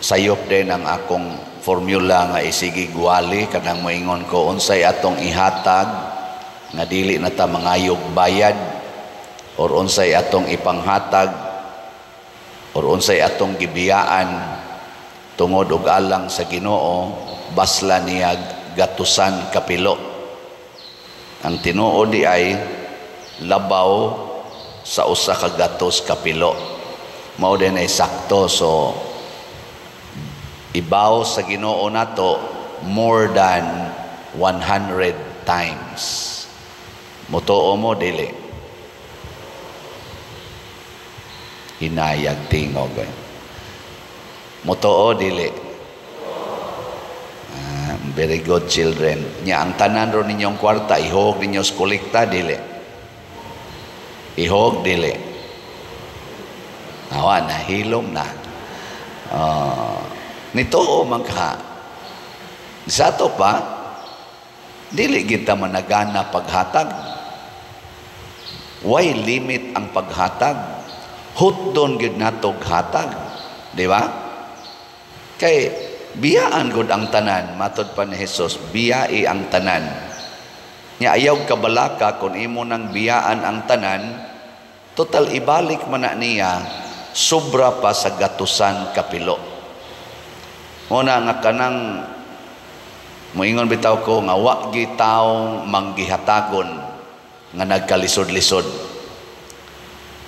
sayop din ang akong formula nga isigi guwali kanang moingon ko unsay atong ihatag nga dili na ta mangayog bayad or unsay atong ipanghatag or unsay atong gibiyaan tungod og alang sa Ginoo basla niya gatusan kapilo. Ang tinuod di ay labaw sa usa ka gatos kapilo. Mao din ay sakto. So ibaw sa Ginoo nato more than 100 times. Mutuo mo dili. Hinayag tingog. Mutuo dili. Very good children. Nya ang tanan ro ninyong kwarta ihog ninyo sa kolekta dili. Ihog dili. Awa na hilom na. Nito man ka. Sa to pa dili kita managana paghatag. Why limit ang paghatag? Hutdon gid natog hatag. Di ba? Kay biyaan gud ang tanan, matod pa ni Jesus, biyai ang tanan. Nya ayaw kabalaka kung imo nang biyaan ang tanan, total ibalik man na niya, sobra pa sa gatusan kapilo. Muna nga kanang moingon bitaw ko nga wa gi taong manggihatagon nga nagkalisod-lisod.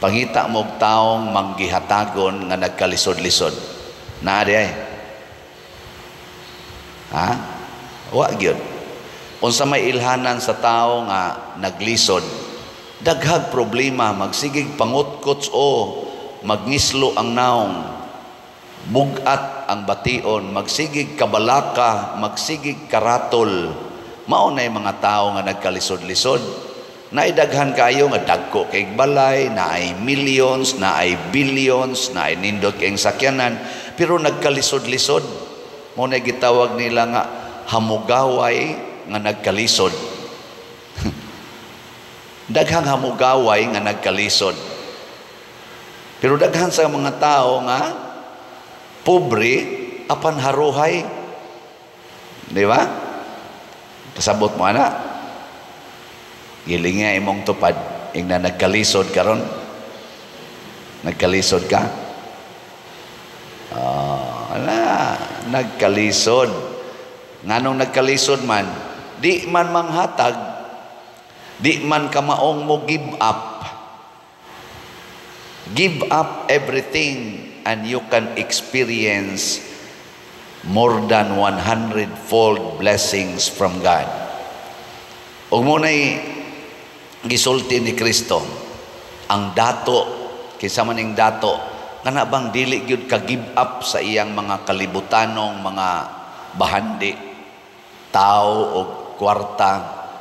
Pangita mo og taong manggihatagon nga nagkalisod-lisod. Naa di ay. Ha? Wa gyud. Unsa may ilhanan sa tao nga naglisod, daghag problema, magsigig pangutkots o magngislo ang naong, bugat ang bation, magsigig kabalaka, magsigig karatol. Mao nay mga tao nga nagkalisod-lisod. Naidaghan kayo nga dagko kay balay, naay millions, naay billions, naay nindot kay sakyanan, pero nagkalisod-lisod. Mo na gitawag nila nga hamugaway nga nagkalisod. Daghang hamugaway nga nagkalisod. Pero daghan sa mga tao nga pobre apan haruhay. Di ba? Kasabot mo ana. Gilinga imong tupad ing na nagkalisod karon. Nagkalisod ka? Nagkalisod. Nganong nagkalisod man, di man manghatag, di man kamaong mo give up. Give up everything and you can experience more than 100-fold blessings from God. Ug mo nay gisulti ni Kristo ang dato, kinsa man ing dato, kana bang dili gyud ka give up sa iyang mga kalibutanong mga bahandi, tao o kwarta,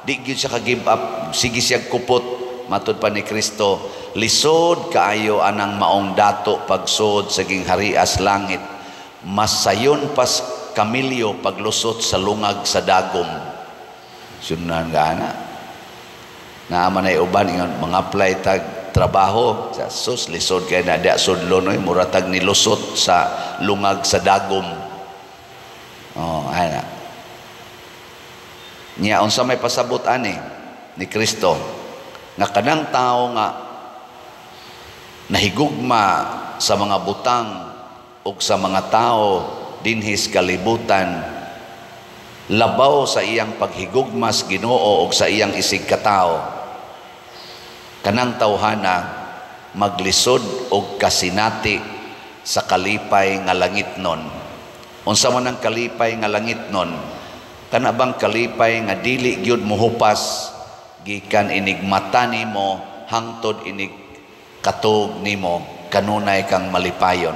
di gyud siya ka give up, sige siya kupot. Matud pa ni Kristo, lisod kaayo anang maong dato pagsud sa gingharias langit, masayon pas kamilyo paglusot sa lungag sa dagom. Sunan gana naaman ay uban ingon mga-apply tag trabaho sa sus lisod kay na dia sudlon oy muratag nilusot sa lungag sa dagom. Ana niya unsa may pasabot ani ni Kristo nga kanang tao nga nahigugma sa mga butang ug sa mga tao dinhis kalibutan, labaw sa iyang paghigugmas Ginoo ug sa iyang isig katao, kanang tawhana maglisod og kasinati sa kalipay nga langitnon. Unsa man ang kalipay nga langitnon? Kana bang kalipay nga dili gyud mohupas gikan inig mata nimo hangtod inig katog nimo kanunay kang malipayon.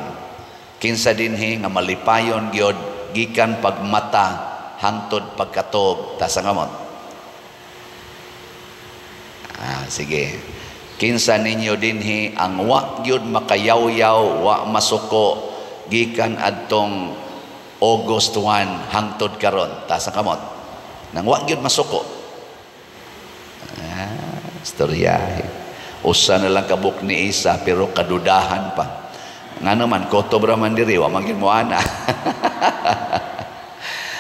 Kinsa dinhi nga malipayon gyud gikan pagmata hangtod pagkatog. Tasa ngamot. Sige. Kinsa ninyo dinhi ang wa gyud makayaw-yaw, wa masuko gikan adtong August 1 hangtod karon. Tasa kamot. Nang wa gyud masuko. Istorya. Usa na lang kabuk ni Isa pero kadudahan pa. Nga naman, koto braman diri, wa magin mo ana.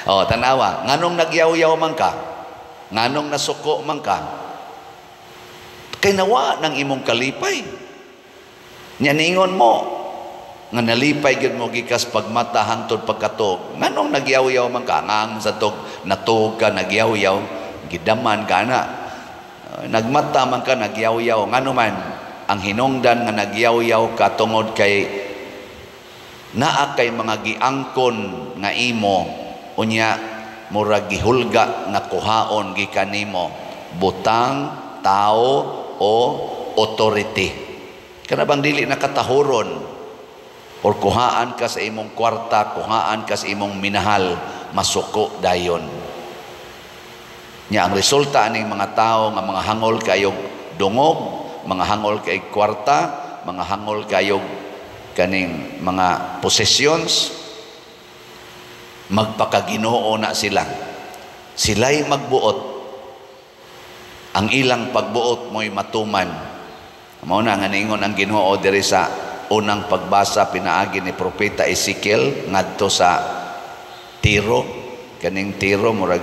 O, tanawa, nganong nagyaw-yaw man ka, nganong nasuko man ka, kay nawa ng imong kalipay. Nyaningon mo, nga nalipay gyud mo gikas pagmata hangtod pagkatog. Nganong nagyaw-yaw man ka, ngang sa tog, natug ka, nagyaw-yaw, gidaman ka na. Nagmata man ka, nagyaw-yaw. Ngano man, ang hinungdan nga nagyaw-yaw ka tungod kay naa kay mga giangkon nga imo, unya murag gihulga nga kuhaon gikan nimo, butang, tao o authority. Kana bang dili nakatahuron or kuhaan ka sa imong kwarta, kuhaan ka sa imong minahal, masuko dayon. Nya ang resulta aning mga tao nga mga hangol kayog dungog, mga hangol kay kwarta, mga hangol kayog kaning mga possessions, magpakaginoo na sila. Sila'y magbuot. Ang ilang pagbuot mo'y matuman. Mao na nga ningon ang Ginoo diri sa unang pagbasa pinaagi ni propeta Ezekiel ngadto sa Tiro. Kaning Tiro murag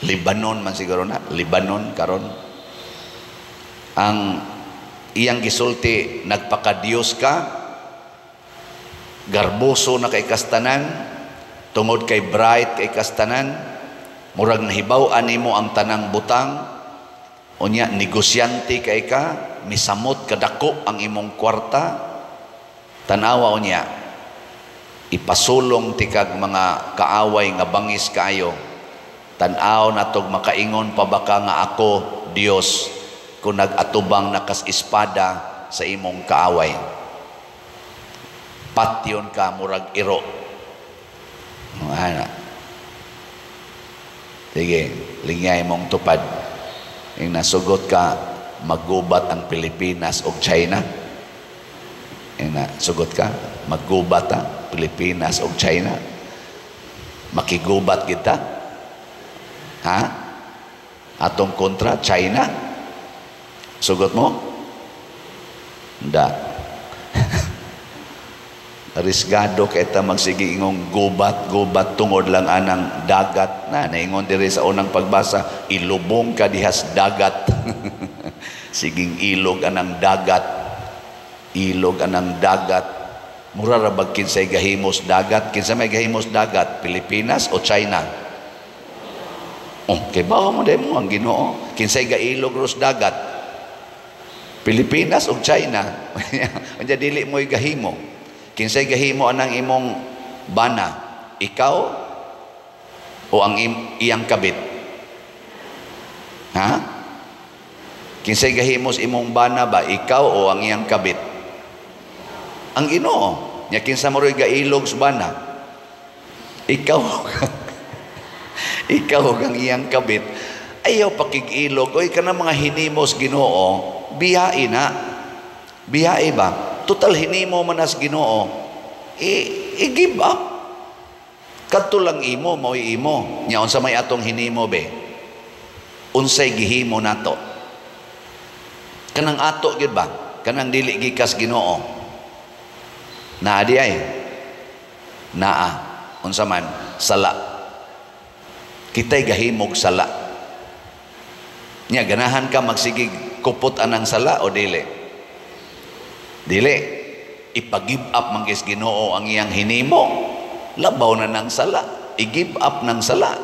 Lebanon man siguro na, Lebanon karon. Ang iyang gisulti, nagpakadiyos ka, garboso na kay kastanan, tungod kay bright kay kastanan, murag nahibaw-an nimo ang tanang butang, unya negosyante kay ka, misamot kadako ang imong kwarta, tanawa unya, ipasulong tikag mga kaaway nga bangis kaayo, tanaw natog makaingon pa baka nga ako Dios kung nag-atubang nakas espada sa imong kaaway. Patyon ka murag iro. Ana. Sige, lingay mong tupad. Yung nasugot ka, maggubat ang Pilipinas o China. Yung nasugot ka, maggubat ang Pilipinas o China. Makigubat kita. Ha? Atong kontra, China. Sugot mo? Hindi. Risgado kita magsige ingong gubat tungod lang anang dagat na naingon diri sa unang pagbasa, ilubong ka dihas dagat. Siging ilog anang dagat, ilog anang dagat. Mura ra bag kinsay gahimos dagat? Kinsa may gahimos dagat, Pilipinas o China? Kay bawa mo demo ang Ginoo, kinsay gailog ros dagat, Pilipinas o China? Unya dili mo'y gahimo. Kinsay gahimo anang imong bana? Ikaw o ang iyang kabit? Ha? Kinsay gahimos imong bana ba? Ikaw o ang iyang kabit? Ang Ginoo. Nya kinsa mo ro'y gailog sa bana? Ikaw. Ikaw ang iyang kabit. Ayaw pakig-ilog. Oy, kana mga hinimos Ginoo, biyae na. Biyae ba? Total hinimo manas Ginoo. I-give up. Kadto lang imo, mo'y imo. Nya unsa may atong hinimo be? Unsay gihimo nato? Kanang ato gyud ba? Kanang dili gikas Ginoo. Naa di ay. Naa. Unsa man sala. Kitay gahimog sala. Nya ganahan ka magsigig kupot anang sala o dili? Dili. Ipag-give up man kis Ginoo ang iyang hinimo. Labaw na ng sala. I-give up ng sala.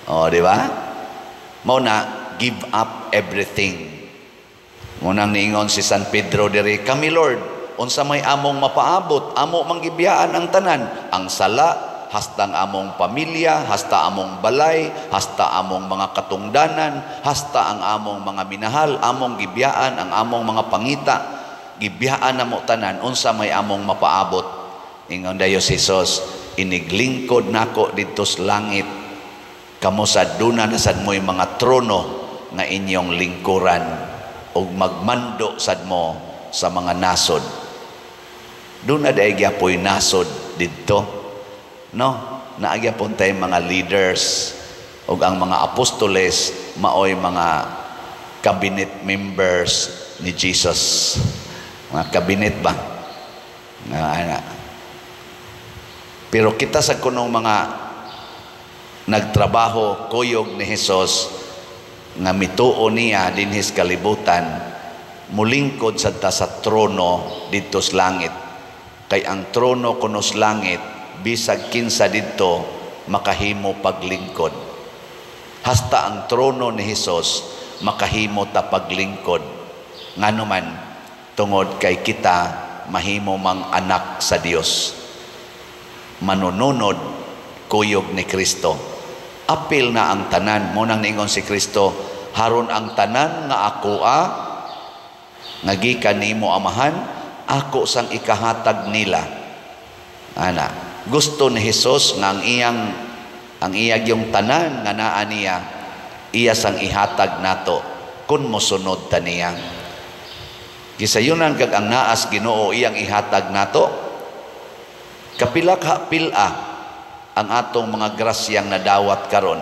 O, di ba? Mao na, give up everything. Munang niingon si San Pedro diri, kami Lord, unsa may among mapaabot, amo manggibiyaan ang tanan, ang sala, hasta ang among pamilya, hasta among balay, hasta among mga katungdanan, hasta ang among mga minahal, among gibiyaan, ang among mga pangita, gibiyaan na mo tanan, unsa may among mapaabot. Ingon dayo si Jesus, iniglingkod nako dito sa langit, kamo sa duna na sad mo'y mga trono nga inyong lingkuran, ug magmando sad mo sa mga nasod. Duna dahi gyapoy nasod didto, no? Naagyapon tay mga leaders ug ang mga apostoles maoy mga cabinet members ni Jesus. Mga kabinet ba? Ana. Pero kita sa kunong mga nagtrabaho kuyog ni Hesus nga mituo niya dinhis kalibutan, mulingkod sa ta sa trono dito sa langit. Kay ang trono kuno sa langit bisag kinsa dito makahimo paglingkod. Hasta ang trono ni Hesus makahimo ta paglingkod. Nganuman tungod kay kita mahimo mang anak sa Dios. Manununod kuyog ni Kristo. Apil na ang tanan. Munang ningon si Kristo, haron ang tanan nga ako nga gikan nimo amahan, ako sang ikahatag nila. Ana, gusto ni Hesus nga ang iyag yung tanan nga naa niya, iya sang ihatag nato kun mosunod ta niya. Gisayunan kag ang naas Ginoo iyang ihatag nato, kapila ka pila ang atong mga grasyang nadawat karon.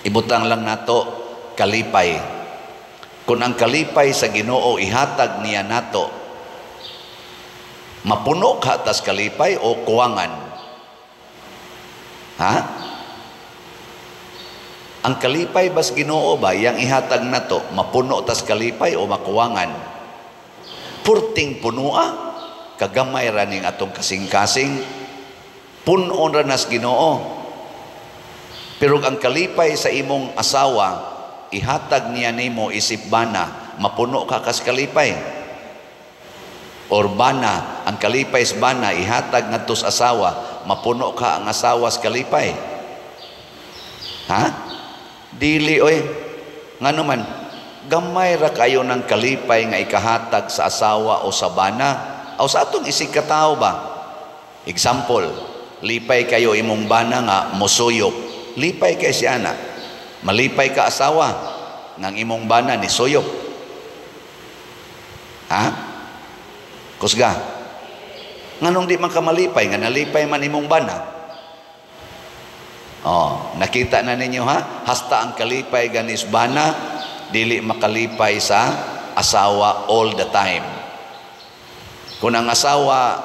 Ibutang lang nato kalipay. Kung ang kalipay sa Ginoo ihatag niya nato, mapuno ka tas kalipay o kuwangan? Ha? Ang kalipay bas Ginoo ba yang ihatag nato, mapuno tas kalipay o makuwangan? Purting punua, kagamay ra ning atong kasing-kasing, punon ra nas Ginoo. Pero ang kalipay sa imong asawa, ihatag niya nimo isip bana, mapuno ka kas kalipay. Or bana, ang kalipay sa bana, ihatag ngadto sa asawa, mapuno ka ang asawa sa kalipay. Ha? Dili oy. Ngano man, gamay ra kayo ng kalipay nga ikahatag sa asawa o sa bana o sa atong isig katao ba. Example, lipay kayo imong bana nga mosuyop, lipay kay siya na. Malipay ka asawa ng imong bana ni suyop. Ha? Kusga, nganong di man ka malipay nga nalipay man imong bana? Oh, nakita na ninyo ha? Hasta ang kalipay ganis bana dili makalipay sa asawa all the time. Kung ang asawa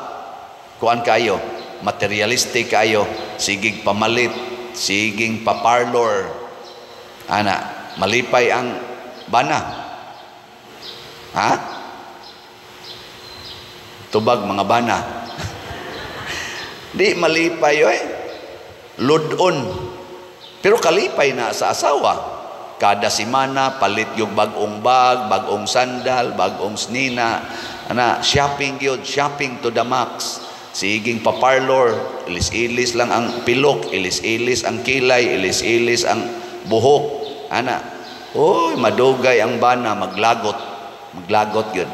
kuan kayo, materialistic kayo, sigig pamalit, siging paparlor, ana, malipay ang bana. Ha? Tubag mga bana. Di malipay oy. Ludon. Pero kalipay na sa asawa. Kada semana palit yung bagong bag, bagong sandal, bagong snina, ana, shopping yun, shopping to the max. Siging paparlor, ilis-ilis lang ang pilok, ilis-ilis ang kilay, ilis-ilis ang buhok. Ana, oy, madugay ang bana, maglagot yun.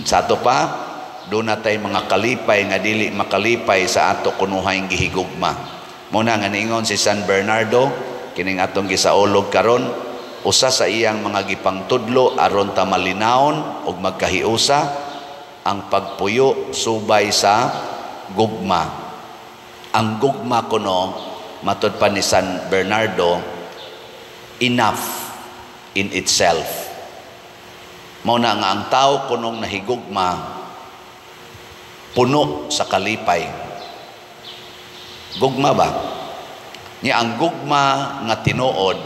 Sa ato pa, doon na tayo mga kalipay nga dili makalipay sa ato kunuhay gihigugma. Muna nga niingon si San Bernardo, kining atong gisaulog karon, usa sa iyang mga gipangtudlo aron ta malinawon og magkahiusa ang pagpuyo subay sa gugma. Ang gugma kuno, matud pa ni San Bernardo, enough in itself. Muna nga ang tao kunong nahigugma puno sa kalipay. Gugma ba? Niya ang gugma nga tinuod,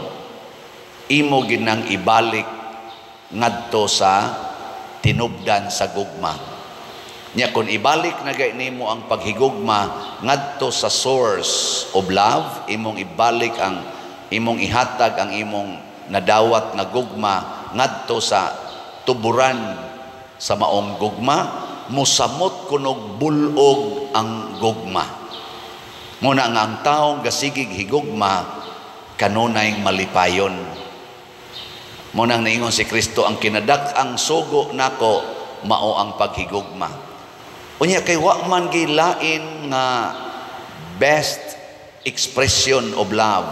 imo ginang ibalik ngadto sa tinubdan sa gugma. Niya kung ibalik na gay nimo ang paghigugma ngadto sa source of love, imong ibalik ang imong ihatag ang imong nadawat nga gugma ngadto sa tuburan sa maong gugma, musamot kunog bulog ang gugma. Muna nga ang taong gasigig higugma kanunay malipayon. Muna nga naingon si Kristo, ang kinadak-ang sugo nako mao ang paghigugma. Unya kay wa man gilain nga best expression of love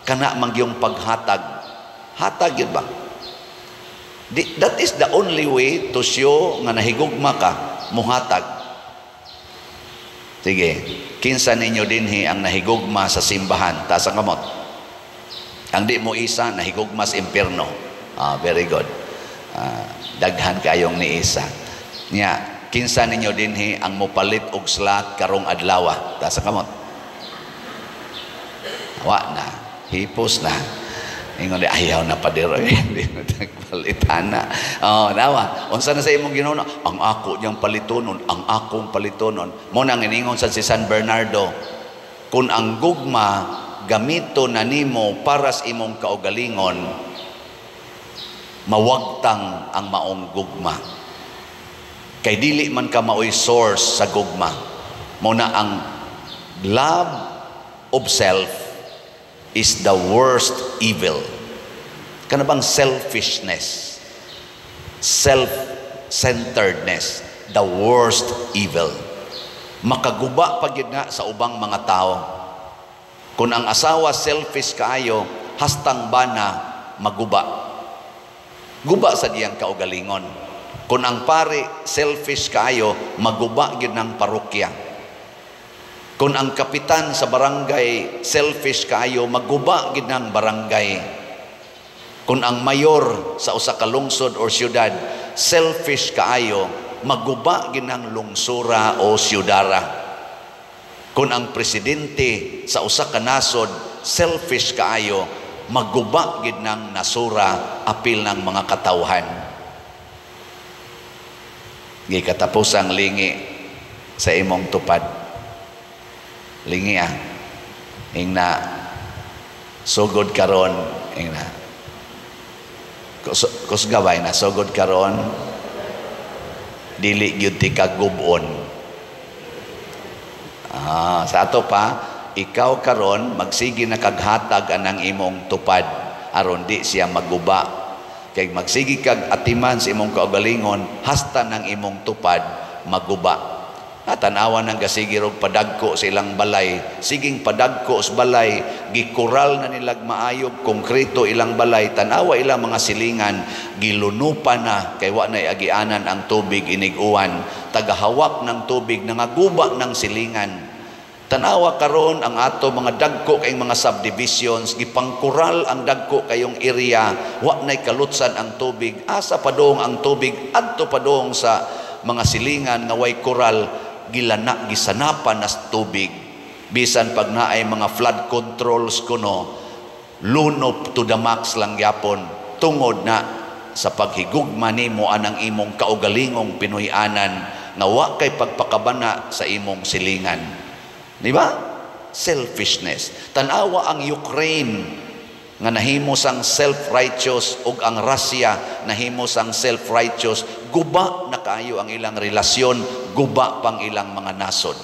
kana man yung paghatag. Hatag yun ba? That is the only way to show nga nahigugma ka, muhatag. Sige, kinsa ninyo dinhi ang nahigugma sa simbahan, taas ang kamot. Ang di mo isa, nahigugma sa impyerno. Very good. Daghan kayong ni isa. Nya, kinsa ninyo dinhi ang mopalit og slot karong adlaw? Ta sa kamot. Wa na, hipos na. Ingon di ayaw na padero, hindi na nagpalitan na. Nawa, unsa na sa imong ginuno? Ang ako niyang palitonon, ang akong palitonon. Mo nang iningon sa si San Bernardo, kung ang gugma gamito na nimo para sa imong kaugalingon, mawagtang ang maong gugma. Kay dili man ka maoy source sa gugma. Mo na ang love of self is the worst evil. Kana bang selfishness, self-centeredness, the worst evil. Makaguba pag yun nga sa ubang mga tao. Kung ang asawa selfish kaayo, hastang bana maguba. Guba sa diyang kaugalingon. Kung ang pari selfish kaayo, maguba yun ng parokya. Kung ang kapitan sa barangay selfish kaayo, maguba yun ng barangay. Kung ang mayor sa usa ka lungsod or syudad selfish kaayo, maguba yun ng lungsura o syudara. Kung ang presidente sa usa ka nasod selfish kaayo, maguba gid ng nasura apil ng mga katawhan. Gikatapos ang lingi sa imong tupad. Lingi ingna sugod karon, ingna kusgabay na sugod karon, dili gyud ti kagubon. Sa ato pa, ikaw karon magsigi na kaghatag anang imong tupad aron di siya maguba. Kay magsigi kag atiman sa imong kaugalingon hasta ng imong tupad maguba. Tanawan ng gasigi rog padagko sa ilang balay, siging padagko sa balay, gikural na nilag maayog konkreto ilang balay, tanawa ilang mga silingan, gilunupa na kay wa nay agianan ang tubig iniguan, tagahawak ng tubig nangaguba ng silingan. Tanawa karon ang ato mga dagko kayong mga subdivisions, gipangkural ang dagko kayong area, wa nay kalutsan ang tubig, asa padong ang tubig adto padong sa mga silingan nga way kural, gisanapan nas tubig. Bisan pag naay mga flood controls kuno, lunop to the max lang gyapon, tungod na sa paghigugma nimo anang imong kaugalingong Pinoyanan nga wa kay pagpakabana sa imong silingan. Di ba? Selfishness. Tanawa ang Ukraine nga nahimo sang self-righteous ug ang Russia nahimo sang self-righteous. Guba na kayo ang ilang relasyon, guba pang ilang mga nasod.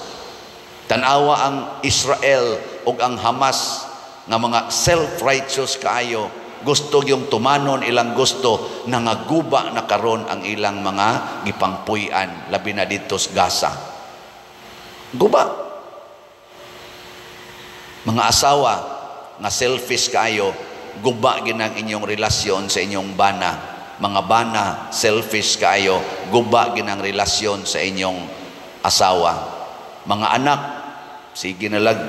Tanawa ang Israel ug ang Hamas nga mga self-righteous kaayo, gusto yung tumanon ilang gusto, nangaguba na karon ang ilang mga gipangpuy-an labi na dito sa Gaza. Guba. Mga asawa nga selfish kayo, guba ginang inyong relasyon sa inyong bana. Mga bana selfish kayo, guba ginang relasyon sa inyong asawa. Mga anak, sige na lang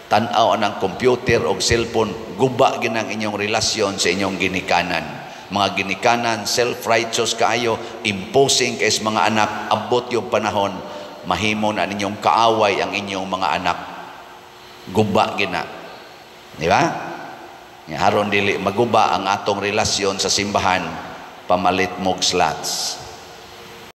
tanaw ng computer o cellphone, guba ginang inyong relasyon sa inyong ginikanan. Mga ginikanan self-righteous kayo, imposing kay mga anak, abot yung panahon mahimo na ninyong kaaway ang inyong mga anak. Guba gina. Di ba? Haron dili maguba ang atong relasyon sa simbahan, pamalit mog slots.